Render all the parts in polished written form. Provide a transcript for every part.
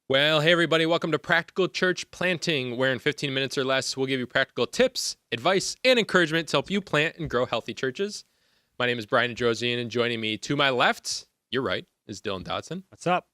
Well, hey everybody, welcome to Practical Church Planting, where in 15 minutes or less, we'll give you practical tips, advice, and encouragement to help you plant and grow healthy churches. My name is Brian Josian, and joining me to my left, you're right, is Dylan Dodson. What's up?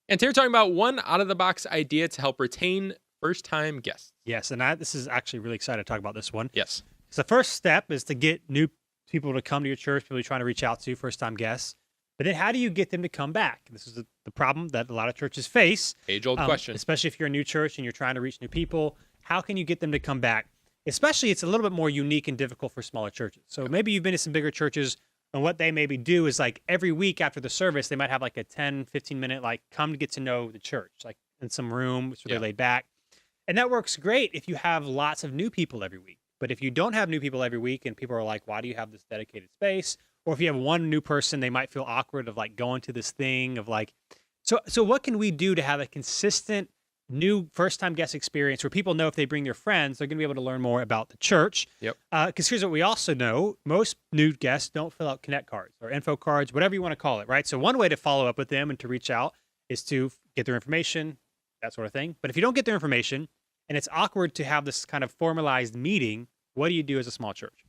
And today we're talking about one out-of-the-box idea to help retain first-time guests. Yes, and this is actually really excited to talk about this one. Yes. So the first step is to get new people to come to your church, people you're trying to reach out to, first-time guests. But then how do you get them to come back? This is the problem that a lot of churches face. Age-old question. Especially if you're a new church and you're trying to reach new people. How can you get them to come back? Especially, it's a little bit more unique and difficult for smaller churches. So maybe you've been to some bigger churches, and what they maybe do is like every week after the service, they might have like a 10, 15-minute, like come to get to know the church, like in some room, so they're laid back. And that works great if you have lots of new people every week. But if you don't have new people every week and people are like, why do you have this dedicated space? Or if you have one new person, they might feel awkward of like going to this thing of like, so what can we do to have a consistent new first-time guest experience where people know if they bring their friends, they're going to be able to learn more about the church? Yep. Because here's what we also know. Most new guests don't fill out Connect cards or info cards, whatever you want to call it, right? So one way to follow up with them and to reach out is to get their information, that sort of thing. But if you don't get their information and it's awkward to have this kind of formalized meeting, what do you do as a small church?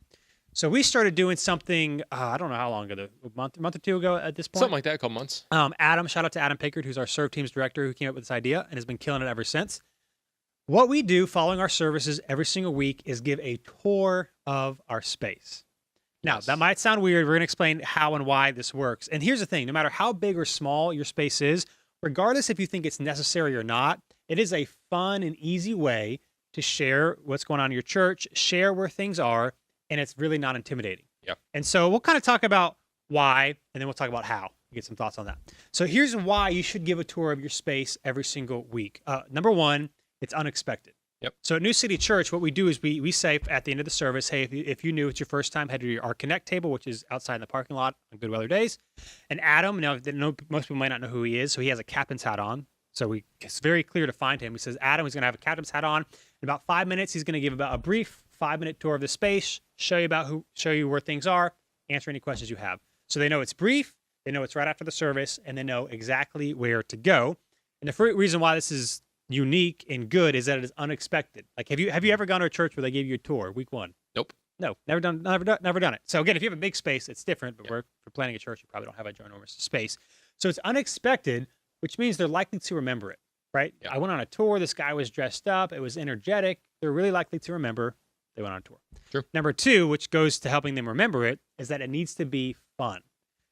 So we started doing something, I don't know how long ago, a month or two ago at this point. Something like that, a couple months. Shout out to Adam Pickard, who's our serve teams director, who came up with this idea and has been killing it ever since. What we do following our services every single week is give a tour of our space. Now, Yes. that might sound weird. We're going to explain how and why this works. And here's the thing, no matter how big or small your space is, regardless if you think it's necessary or not, it is a fun and easy way to share what's going on in your church, share where things are, and it's really not intimidating. Yeah. And so we'll kind of talk about why, and then we'll talk about how. Get some thoughts on that. So here's why you should give a tour of your space every single week. Number one, it's unexpected. Yep. So at New City Church, what we do is we say at the end of the service, hey, if you knew it's your first time, head to our Connect table, which is outside in the parking lot on good weather days. And Adam, now most people might not know who he is, so he has a captain's hat on. So it's very clear to find him. He says, Adam, he's going to have a captain's hat on. In about 5 minutes, he's going to give about a brief 5-minute tour of the space, show you where things are, answer any questions you have. So they know it's brief, they know it's right after the service, and they know exactly where to go. And the reason why this is unique and good is that it is unexpected. Like, have you ever gone to a church where they gave you a tour week one? Nope. No, never done it. So again, if you have a big space, it's different. But for planning a church, you probably don't have a ginormous space. So it's unexpected, which means they're likely to remember it, right? Yeah. I went on a tour. This guy was dressed up. It was energetic. They're really likely to remember they went on a tour. Sure. Number two, which goes to helping them remember it, is that it needs to be fun.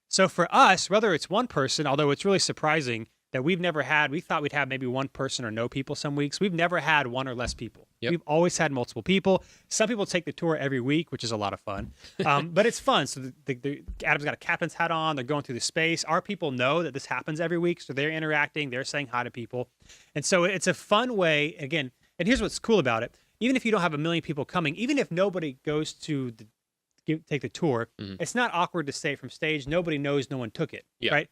So for us, whether it's one person, although it's really surprising that we thought we'd have maybe one person or no people some weeks. We've never had one or less people. Yep. We've always had multiple people. Some people take the tour every week, which is a lot of fun. But it's fun. So Adam's got a captain's hat on. They're going through the space. Our people know that this happens every week. So they're interacting. They're saying hi to people. And so it's a fun way, again, and here's what's cool about it. Even if you don't have a million people coming, even if nobody goes to take the tour, it's not awkward to say from stage. Nobody knows no one took it, right?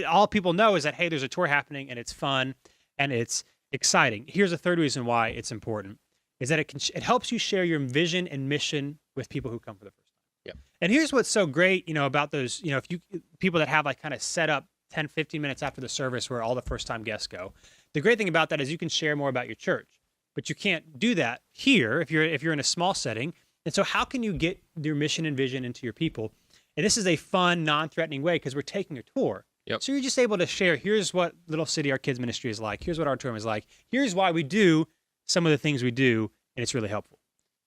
All people know is that, hey, there's a tour happening and it's fun and it's exciting. Here's a third reason why it's important, is that it helps you share your vision and mission with people who come for the first time. Yeah. And here's what's so great, about those, if you people that have like kind of set up 10, 15 minutes after the service where all the first time guests go. The great thing about that is you can share more about your church. But you can't do that here if you're in a small setting. And so how can you get your mission and vision into your people? And this is a fun, non-threatening way because we're taking a tour. Yep. So you're just able to share, here's what Little City, our kids ministry is like. Here's what our tour is like. Here's why we do some of the things we do, and it's really helpful.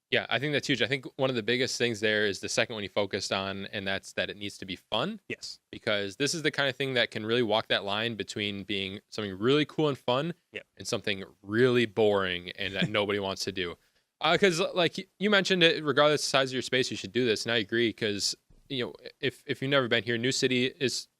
Yeah, I think that's huge. I think one of the biggest things there is the second one you focused on, and that's that it needs to be fun. Yes. Because this is the kind of thing that can really walk that line between being something really cool and fun and something really boring and that nobody wants to do. Because like you mentioned it, regardless of the size of your space, you should do this. And I agree because, if you've never been here, New City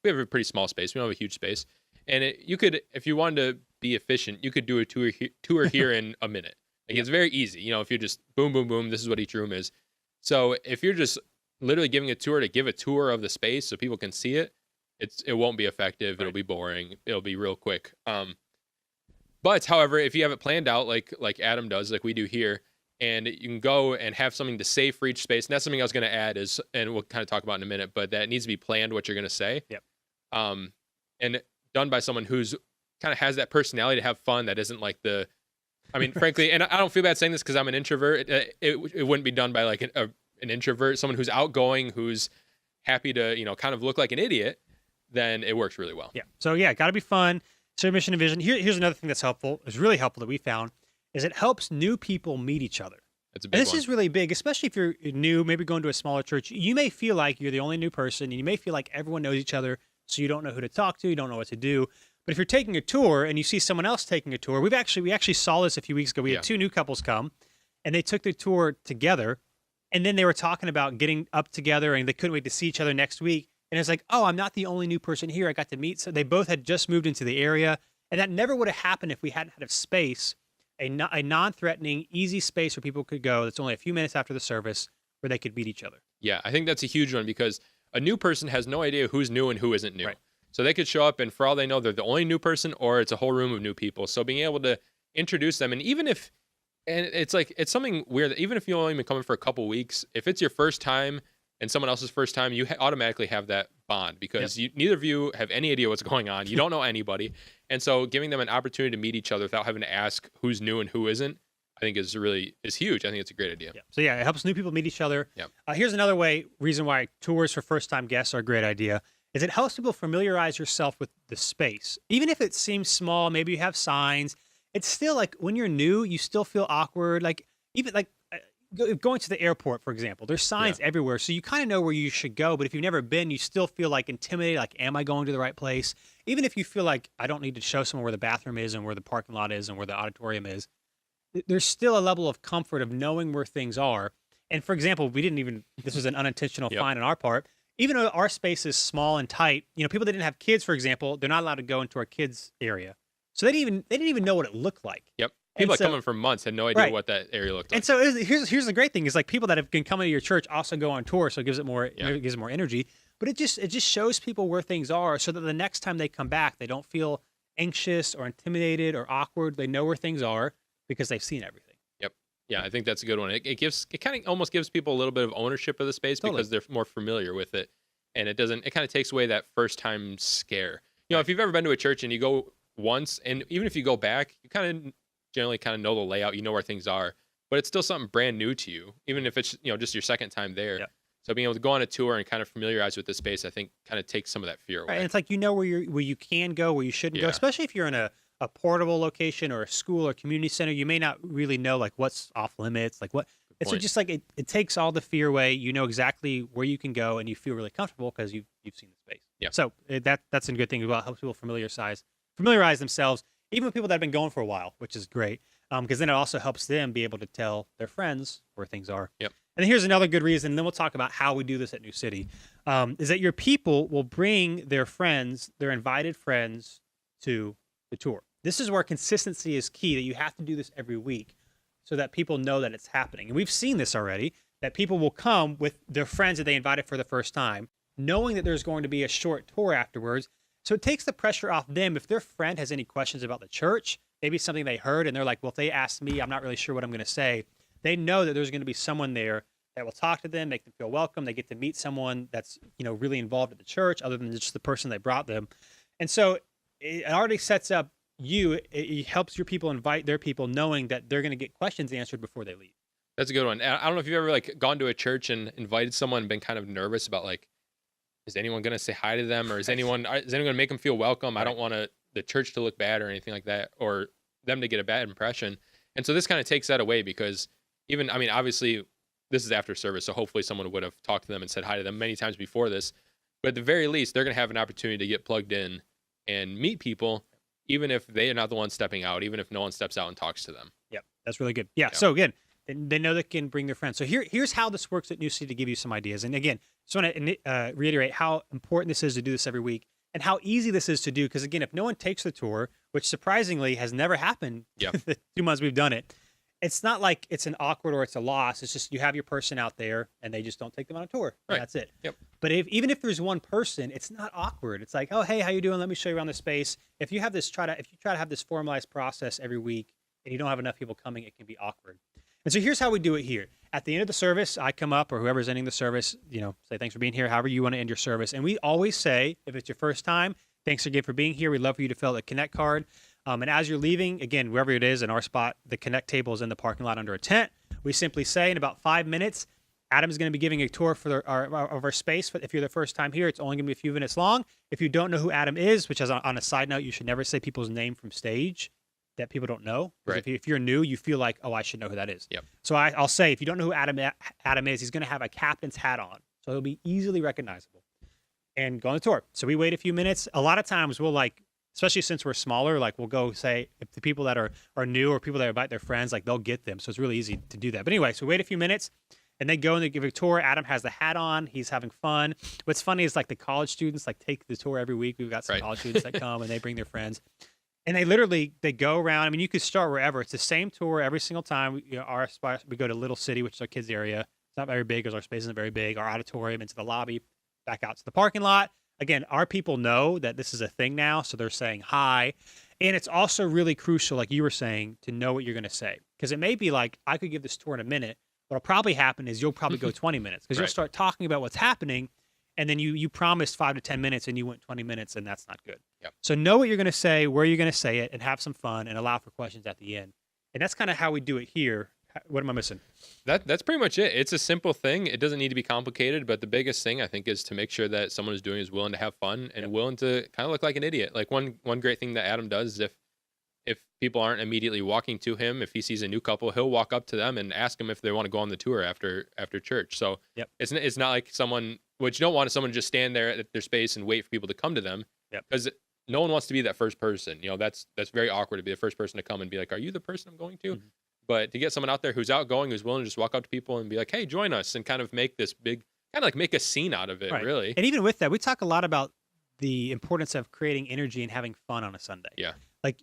we have a pretty small space. We don't have a huge space. And you could, if you wanted to be efficient, you could do a tour here in a minute. Like it's very easy, if you just boom, boom, boom, this is what each room is. So if you're just literally giving a tour to give a tour of the space so people can see it, it won't be effective. Right. It'll be boring. It'll be real quick. But however, if you have it planned out like Adam does, like we do here, and you can go and have something to say for each space. And that's something I was going to add and we'll kind of talk about in a minute, but that needs to be planned what you're going to say. Yep. And done by someone who's kind of has that personality to have fun that isn't like the, I mean, frankly, and I don't feel bad saying this because I'm an introvert. It wouldn't be done by like an introvert, someone who's outgoing, who's happy to, kind of look like an idiot. Then it works really well. Yeah. So yeah, got to be fun. So mission and vision. Here's another thing that's helpful. It's really helpful that we found is it helps new people meet each other. That's a big And this one. is really big, especially if you're new, maybe going to a smaller church. You may feel like you're the only new person, and you may feel like everyone knows each other, so you don't know who to talk to, you don't know what to do. But if you're taking a tour and you see someone else taking a tour, we actually saw this a few weeks ago. We had two new couples come, and they took the tour together, and then they were talking about getting up together, and they couldn't wait to see each other next week. And it's like, oh, I'm not the only new person here. I got to meet. So they both had just moved into the area, and that never would have happened if we hadn't had a space, a non-threatening, easy space where people could go that's only a few minutes after the service where they could meet each other. Yeah, I think that's a huge one because a new person has no idea who's new and who isn't new. Right. So they could show up and for all they know, they're the only new person or it's a whole room of new people. So being able to introduce them, and even if, and it's like, it's something weird that even if you've only been coming for a couple weeks, if it's your first time and someone else's first time, you automatically have that bond because neither of you have any idea what's going on. You don't know anybody. And so giving them an opportunity to meet each other without having to ask who's new and who isn't, I think is huge. I think it's a great idea. Yeah. So yeah, it helps new people meet each other. Yeah. Here's another reason why tours for first-time guests are a great idea, is it helps people familiarize yourself with the space. Even if it seems small, maybe you have signs, it's still like when you're new, you still feel awkward. Like even like going to the airport, for example, there's signs everywhere. So you kind of know where you should go, but if you've never been, you still feel like intimidated. Like, am I going to the right place? Even if you feel like I don't need to show someone where the bathroom is and where the parking lot is and where the auditorium is, there's still a level of comfort of knowing where things are. And for example, this was an unintentional find on our part. Even though our space is small and tight, people that didn't have kids, for example, they're not allowed to go into our kids area. So they didn't even know what it looked like. Yep. People coming for months had no idea what that area looked like. And so here's the great thing is like people that have been coming to your church also go on tour, so it gives it more energy. But it just shows people where things are, so that the next time they come back, they don't feel anxious or intimidated or awkward. They know where things are because they've seen everything. Yep. Yeah, I think that's a good one. It kind of almost gives people a little bit of ownership of the space because they're more familiar with it, and it kind of takes away that first time scare. If you've ever been to a church and you go once, and even if you go back, you generally kind of know the layout, you know where things are, but it's still something brand new to you, even if it's just your second time there. Yeah. So being able to go on a tour and kind of familiarize with the space, I think kind of takes some of that fear away. Right, and it's like where you can go, where you shouldn't go, especially if you're in a portable location or a school or community center. You may not really know like what's off limits, like what. It's just like it takes all the fear away. You know exactly where you can go, and you feel really comfortable because you've seen the space. Yeah. So that's a good thing as well. It helps people familiarize themselves. Even with people that have been going for a while, which is great, because then it also helps them be able to tell their friends where things are. Yep. And here's another good reason, and then we'll talk about how we do this at New City, is that your people will bring their friends, their invited friends, to the tour. This is where consistency is key, that you have to do this every week so that people know that it's happening. And we've seen this already, that people will come with their friends that they invited for the first time, knowing that there's going to be a short tour afterwards. So it takes the pressure off them. If their friend has any questions about the church, maybe something they heard, and they're like, well, if they ask me, I'm not really sure what I'm going to say. They know that there's going to be someone there that will talk to them, make them feel welcome. They get to meet someone that's, really involved at the church other than just the person they brought them. And so it already sets up it helps your people invite their people knowing that they're going to get questions answered before they leave. That's a good one. I don't know if you've ever gone to a church and invited someone and been kind of nervous about is anyone going to say hi to them, or is anyone going to make them feel welcome? Right. I don't want the church to look bad or anything like that, or them to get a bad impression. And so this kind of takes that away because obviously this is after service, so hopefully someone would have talked to them and said hi to them many times before this. But at the very least, they're going to have an opportunity to get plugged in and meet people, even if they are not the one stepping out, even if no one steps out and talks to them. Yep, that's really good. Yeah. So again, they know they can bring their friends. So here's how this works at New City to give you some ideas. And again, just want to reiterate how important this is to do this every week and how easy this is to do. Because again, if no one takes the tour, which surprisingly has never happened the 2 months we've done it, it's not like it's an awkward or it's a loss. It's just you have your person out there and they just don't take them on a tour. Right. That's it. Yep. But even if there's one person, it's not awkward. It's like, oh, hey, how you doing? Let me show you around the space. If you try to have this formalized process every week and you don't have enough people coming, it can be awkward. And so here's how we do it here. At the end of the service, I come up, or whoever's ending the service, say thanks for being here, however you want to end your service. And we always say, if it's your first time, Thanks again for being here. We'd love for you to fill out the Connect card. And as you're leaving, again, wherever it is in our spot, the Connect table is in the parking lot under a tent. We simply say in about 5 minutes, Adam's going to be giving a tour for our space. But if you're the first time here, it's only going to be a few minutes long. If you don't know who Adam is, which is on a side note, you should never say people's name from stage that people don't know. Right. If you're new, you feel like, oh, I should know who that is. Yep. So I'll say, if you don't know who Adam is, he's going to have a captain's hat on. So he'll be easily recognizable and go on the tour. So we wait a few minutes. A lot of times we'll especially since we're smaller, we'll go say, if the people that are new or people that invite their friends, they'll get them. So it's really easy to do that. But anyway, so we wait a few minutes and they go and they give a tour. Adam has the hat on. He's having fun. What's funny is the college students take the tour every week. We've got some college students that come and they bring their friends. And they go around. I mean, you could start wherever. It's the same tour every single time. Our spot, we go to Little City, which is our kids' area. It's not very big because our space isn't very big. Our auditorium, into the lobby, back out to the parking lot. Again, our people know that this is a thing now, so they're saying hi. And it's also really crucial, like you were saying, to know what you're going to say. Because it may be I could give this tour in a minute. What'll probably happen is you'll probably go 20 minutes because you'll start talking about what's happening. And then you promised 5 to 10 minutes and you went 20 minutes and that's not good. Yep. So know what you're going to say, where you're going to say it, and have some fun and allow for questions at the end. And that's kind of how we do it here. What am I missing? That's pretty much it. It's a simple thing. It doesn't need to be complicated, but the biggest thing I think is to make sure that someone who's doing is willing to have fun and willing to kind of look like an idiot. Like one great thing that Adam does is if people aren't immediately walking to him, if he sees a new couple, he'll walk up to them and ask them if they want to go on the tour after church. So it's not like someone, what you don't want is someone to just stand there at their space and wait for people to come to them. Because no one wants to be that first person. That's very awkward to be the first person to come and be like, are you the person I'm going to? Mm-hmm. But to get someone out there who's outgoing, who's willing to just walk up to people and be like, hey, join us, and kind of make this big, make a scene out of it, really. And even with that, we talk a lot about the importance of creating energy and having fun on a Sunday. Yeah.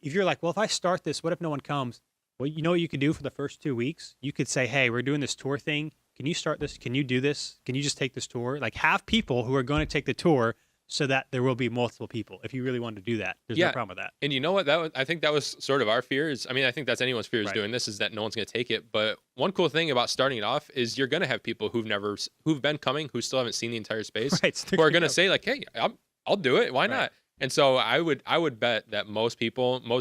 If you're well, if I start this, what if no one comes? Well, you know what you could do for the first 2 weeks? You could say, hey, we're doing this tour thing. Can you start this? Can you do this? Can you just take this tour? Have people who are going to take the tour so that there will be multiple people. If you really wanted to do that, there's no problem with that. And you know what? I think that was sort of our fears. I mean, I think that's anyone's fears doing this, is that no one's going to take it. But one cool thing about starting it off is you're going to have people who've been coming, who still haven't seen the entire space, who are going to say hey, I'll do it. Why not? And so I would bet that most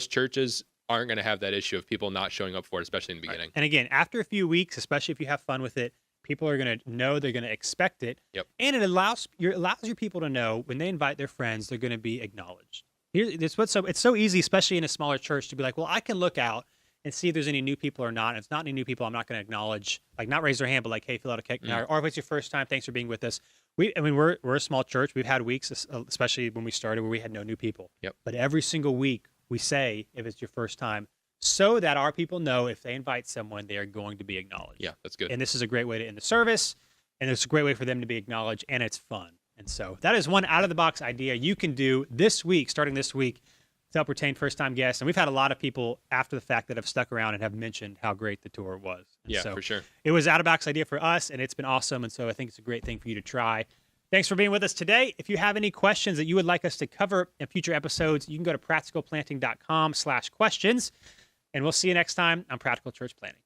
churches aren't going to have that issue of people not showing up for it, especially in the beginning. And again, after a few weeks, especially if you have fun with it, people are going to know, they're going to expect it. Yep. And it allows your people to know when they invite their friends, they're going to be acknowledged. It's so easy, especially in a smaller church, to be well, I can look out and see if there's any new people or not. And if it's not any new people, I'm not going to acknowledge, not raise their hand, but hey, fill out a cake. Or if it's your first time, thanks for being with us. We're a small church. We've had weeks, especially when we started, where we had no new people. Yep. But every single week we say, if it's your first time, so that our people know if they invite someone, they are going to be acknowledged. Yeah, that's good. And this is a great way to end the service, and it's a great way for them to be acknowledged, and it's fun. And so that is one out-of-the-box idea you can do this week, starting this week, to help retain first-time guests. And we've had a lot of people after the fact that have stuck around and have mentioned how great the tour was. And yeah, for sure. It was out-of-box idea for us, and it's been awesome, and so I think it's a great thing for you to try. Thanks for being with us today. If you have any questions that you would like us to cover in future episodes, you can go to practicalplanting.com/questions. And we'll see you next time on Practical Church Planting.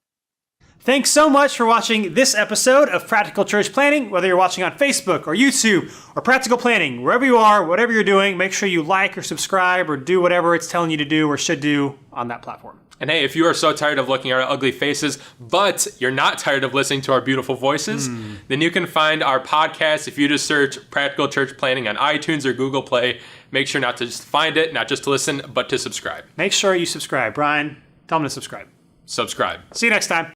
Thanks so much for watching this episode of Practical Church Planting. Whether you're watching on Facebook or YouTube or Practical Planting, wherever you are, whatever you're doing, make sure you like or subscribe or do whatever it's telling you to do or should do on that platform. And hey, if you are so tired of looking at our ugly faces, but you're not tired of listening to our beautiful voices, then you can find our podcast if you just search Practical Church Planting on iTunes or Google Play. Make sure not to just find it, not just to listen, but to subscribe. Make sure you subscribe. Brian, tell them to subscribe. Subscribe. See you next time.